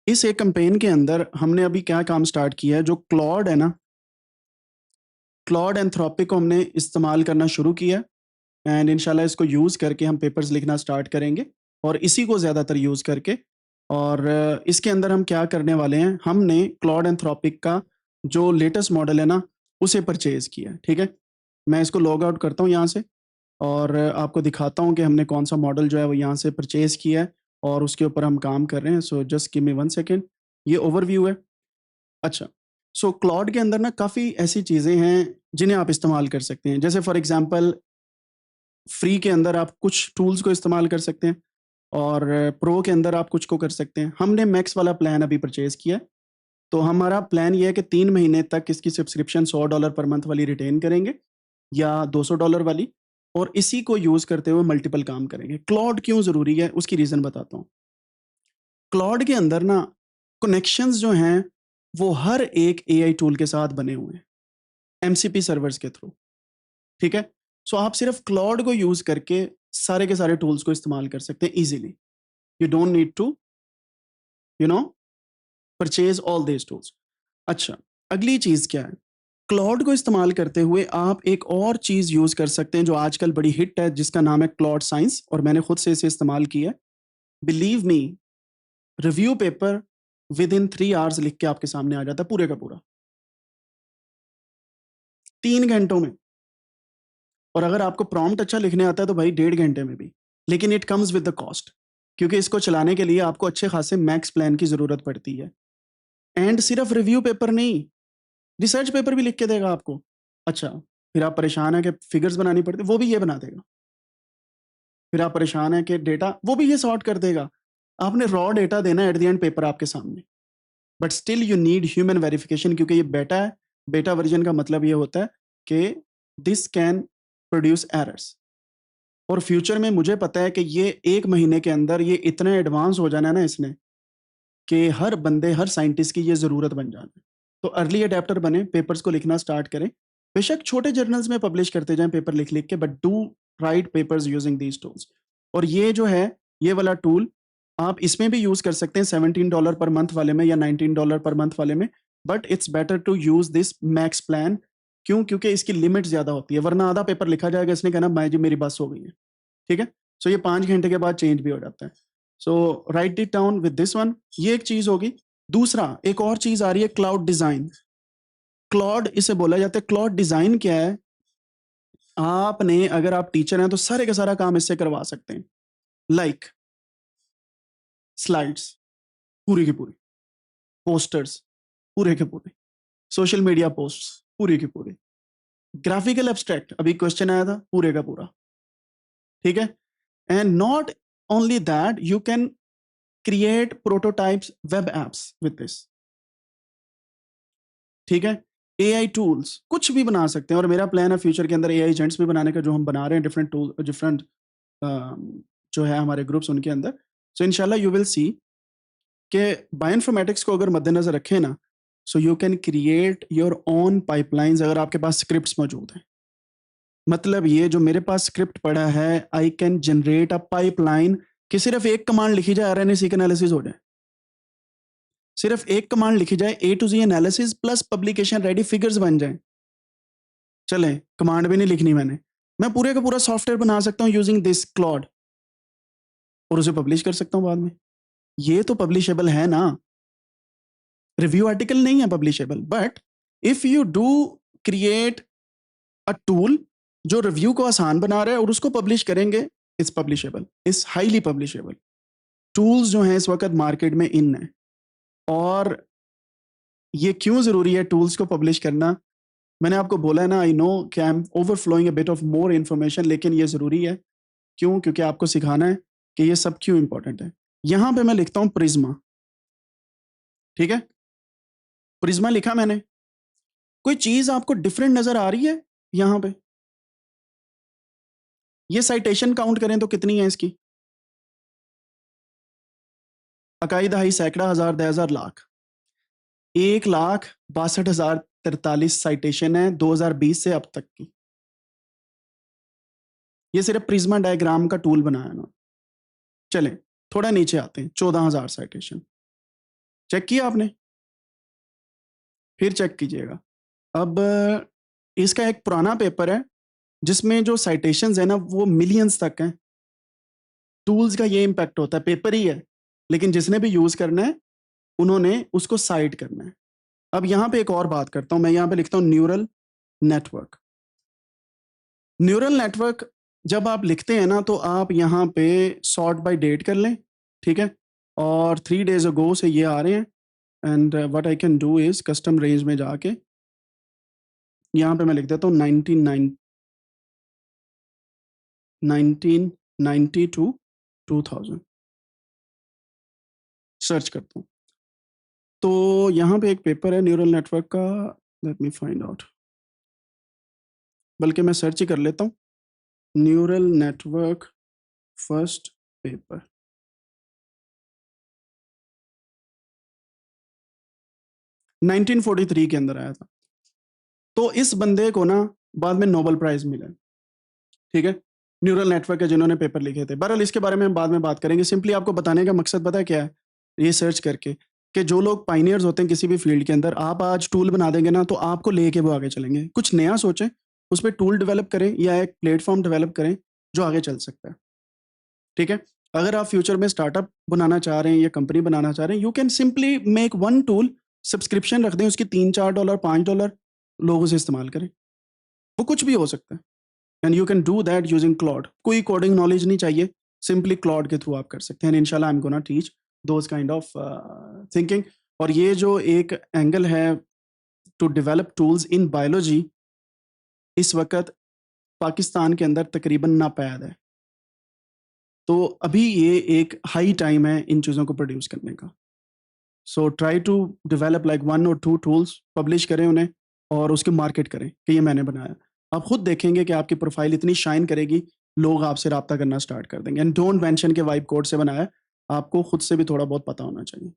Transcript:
इस एक कैंपेन के अंदर हमने अभी क्या काम स्टार्ट किया है, जो क्लॉड है ना, क्लॉड एंथ्रोपिक को हमने इस्तेमाल करना शुरू किया एंड इंशाल्लाह इसको यूज़ करके हम पेपर्स लिखना स्टार्ट करेंगे और इसी को ज़्यादातर यूज़ करके। और इसके अंदर हम क्या करने वाले हैं, हमने क्लॉड एंथ्रोपिक का जो लेटेस्ट मॉडल है ना, उसे परचेज़ किया है। ठीक है, मैं इसको लॉग आउट करता हूँ यहाँ से और आपको दिखाता हूँ कि हमने कौन सा मॉडल जो है वो यहाँ से परचेज़ किया है और उसके ऊपर हम काम कर रहे हैं। So just give me 1 second. ये ओवरव्यू है। अच्छा, सो क्लॉड के अंदर ना काफ़ी ऐसी चीज़ें हैं जिन्हें आप इस्तेमाल कर सकते हैं। जैसे फॉर एग्ज़ाम्पल फ्री के अंदर आप कुछ टूल्स को इस्तेमाल कर सकते हैं और प्रो के अंदर आप कुछ को कर सकते हैं। हमने मैक्स वाला प्लान अभी परचेज़ किया है, तो हमारा प्लान ये है कि 3 महीने तक इसकी सब्सक्रिप्शन $100 पर मंथ वाली रिटेन करेंगे या $200 वाली, और इसी को यूज़ करते हुए मल्टीपल काम करेंगे। क्लॉड क्यों ज़रूरी है उसकी रीज़न बताता हूँ। क्लॉड के अंदर ना कनेक्शंस जो हैं वो हर एक एआई टूल के साथ बने हुए हैं, एमसीपी सर्वर्स के थ्रू। ठीक है? सो आप सिर्फ क्लॉड को यूज़ करके सारे के सारे टूल्स को इस्तेमाल कर सकते हैं easily. You don't need to you know purchase all these tools. अच्छा, अगली चीज़ क्या है? क्लॉड को इस्तेमाल करते हुए आप एक और चीज़ यूज़ कर सकते हैं जो आजकल बड़ी हिट है, जिसका नाम है क्लॉड साइंस, और मैंने खुद से इसे इस्तेमाल किया है। Believe me, review paper with in 3 hours लिख के आपके सामने आ जाता है पूरे का पूरा, 3 घंटों में। और अगर आपको प्रॉम्प्ट अच्छा लिखने आता है तो भाई 1.5 घंटे में भी। लेकिन it comes with the cost, क्योंकि इसको चलाने के लिए आपको अच्छे खासे मैक्स प्लान की ज़रूरत पड़ती है। एंड सिर्फ रिव्यू पेपर नहीं, रिसर्च पेपर भी लिख के देगा आपको। अच्छा, फिर आप परेशान हैं कि फिगर्स बनानी पड़ती, वो भी ये बना देगा। फिर आप परेशान हैं कि डेटा, वो भी ये सॉर्ट कर देगा। आपने रॉ डेटा देना है एट द एंड पेपर आपके सामने, but still you need human verification, क्योंकि ये बेटा है। बेटा वर्जन का मतलब ये होता है कि दिस कैन प्रोड्यूस एरर्स, और फ्यूचर में मुझे पता है कि ये 1 महीने के अंदर ये इतना एडवांस हो जाना है ना इसने, कि हर बंदे, हर साइंटिस्ट की ये ज़रूरत बन जाना है। तो अर्ली अडैप्टर बने, पेपर्स को लिखना स्टार्ट करें। बेशक छोटे जर्नल्स में पब्लिश करते जाएँ पेपर लिख-लिख के, but do right papers using these tools. और ये जो है, ये वाला टूल आप इसमें भी यूज़ कर सकते हैं $17 पर मंथ वाले में या $19 पर मंथ वाले में, but it's better to use this max plan. क्यों? क्योंकि इसकी लिमिट ज़्यादा होती है, वरना आधा पेपर लिखा जाएगा, इसने कहना भाई जी मेरी बस हो गई है। ठीक है? सो ये 5 घंटे के बाद चेंज भी हो जाता है। So write it down with this one. ये एक चीज़ होगी। दूसरा, एक और चीज़ आ रही है, क्लाउड डिज़ाइन। क्लॉड इसे बोला जाता है। क्लॉड डिज़ाइन क्या है? आपने, अगर आप टीचर हैं तो सारे का सारा काम इससे करवा सकते हैं। लाइक स्लाइड्स पूरी की पूरी, पोस्टर्स पूरे के पूरे, सोशल मीडिया पोस्ट्स पूरी की पूरी, ग्राफिकल एब्स्ट्रैक्ट, अभी क्वेश्चन आया था, पूरे का पूरा। ठीक है? And not only that, you can create prototypes web apps with this. ठीक है? एआई टूल्स कुछ भी बना सकते हैं, और मेरा प्लान है फ्यूचर के अंदर एआई एजेंट्स भी बनाने का, जो हम बना रहे हैं डिफरेंट टूल, डिफरेंट जो है हमारे ग्रुप्स उनके अंदर। सो इंशाल्लाह यू विल सी कि बायोइन्फॉर्मेटिक्स को अगर मद्देनजर रखें ना, so you can create your own pipelines अगर आपके पास स्क्रिप्ट्स मौजूद हैं। मतलब ये जो मेरे पास स्क्रिप्ट पड़ा है, I can generate a pipeline कि सिर्फ एक कमांड लिखी जाए, आरएनए-सीक का एनालिसिस हो जाए। सिर्फ एक कमांड लिखी जाए, A to G analysis plus publication ready, figures बन जाएं। चलें, कमांड भी नहीं लिखनी मैंने, मैं पूरे का पूरा सॉफ्टवेयर बना सकता हूँ यूजिंग दिस क्लॉड, और उसे पब्लिश कर सकता हूँ बाद में। ये तो पब्लिशेबल है ना। रिव्यू आर्टिकल नहीं है publishable, but if you do create a tool जो रिव्यू को आसान बना रहा है और उसको पब्लिश करेंगे, it's publishable, it's highly publishable. Tools जो हैं इस वक्त मार्केट में इन है, और ये क्यों ज़रूरी है टूल्स को पब्लिश करना? मैंने आपको बोला है ना, आई नो कि I am overflowing a bit of more information, लेकिन ये ज़रूरी है। क्यों? क्योंकि आपको सिखाना है कि ये सब क्यों इंपॉर्टेंट है। यहाँ पे मैं लिखता हूँ प्रिज्मा। ठीक है? प्रिज्मा लिखा मैंने। कोई चीज़ आपको डिफरेंट नज़र आ रही है यहाँ पे? ये साइटेशन काउंट करें तो कितनी है इसकी? अकाई दहाई, सैकड़ा, हज़ार, 10,000, लाख। 1,62,043 साइटेशन है 2020 से अब तक की। ये सिर्फ प्रिज्मा डायग्राम का टूल बनाया ना। चलें, थोड़ा नीचे आते हैं, 14,000 साइटेशन। चेक किया आपने? फिर चेक कीजिएगा। अब इसका एक पुराना पेपर है जिसमें जो साइटेशंस है ना वो मिलियंस तक हैं। टूल्स का ये इम्पैक्ट होता है, पेपर ही है लेकिन जिसने भी यूज करना है उन्होंने उसको साइट करना है। अब यहां पे एक और बात करता हूं, मैं यहां पे लिखता हूं न्यूरल नेटवर्क। न्यूरल नेटवर्क जब आप लिखते हैं ना तो आप यहाँ पे सॉर्ट बाय डेट कर लें, ठीक है, और 3 days अगो से ये आ रहे हैं। And what I can do is custom range में जाके यहाँ पे मैं लिख देता हूँ 1990 टू 2000 सर्च करता हूँ। तो यहाँ पे एक पेपर है न्यूरल नेटवर्क का, लेट मी फाइंड आउट, बल्कि मैं सर्च ही कर लेता हूँ neural network first paper. Nineteen 1943 के अंदर आया था। तो इस बंदे को ना बाद में नोबेल प्राइज मिला, ठीक है, न्यूरल नेटवर्क है जिन्होंने पेपर लिखे थे। बहरहाल इसके बारे में हम बाद में बात करेंगे। सिंपली आपको बताने का मकसद पता है क्या है, ये सर्च करके कि जो लोग पाइनियर्स होते हैं किसी भी फील्ड के अंदर, आप आज टूल बना देंगे ना तो आपको लेके वो आगे चलेंगे। कुछ नया सोचें, उस पर टूल डेवलप करें या एक प्लेटफॉर्म डेवलप करें जो आगे चल सकता है, ठीक है। अगर आप फ्यूचर में स्टार्टअप बनाना चाह रहे हैं या कंपनी बनाना चाह रहे हैं, you can simply make one tool, subscription रख दें उसकी, $3-4 $5, लोग उसे इस्तेमाल करें। वो कुछ भी हो सकता है and you can do that using Claude. कोई कोडिंग नॉलेज नहीं चाहिए, सिंपली क्लॉड के थ्रू आप कर सकते हैं। इंशाल्लाह I am gonna teach those kind of thinking. और ये जो एक एंगल है to develop tools in biology, इस वक्त पाकिस्तान के अंदर तकरीबन नापैद है। तो अभी ये एक हाई टाइम है इन चीज़ों को प्रोड्यूस करने का। So try to develop like 1 or 2 tools, publish करें उन्हें और उसके मार्केट करें कि ये मैंने बनाया। आप खुद देखेंगे कि आपकी प्रोफाइल इतनी शाइन करेगी, लोग आपसे रब्ता करना स्टार्ट कर देंगे। एंड डोंट मेंशन के वाइब कोड से बनाया, आपको खुद से भी थोड़ा बहुत पता होना चाहिए।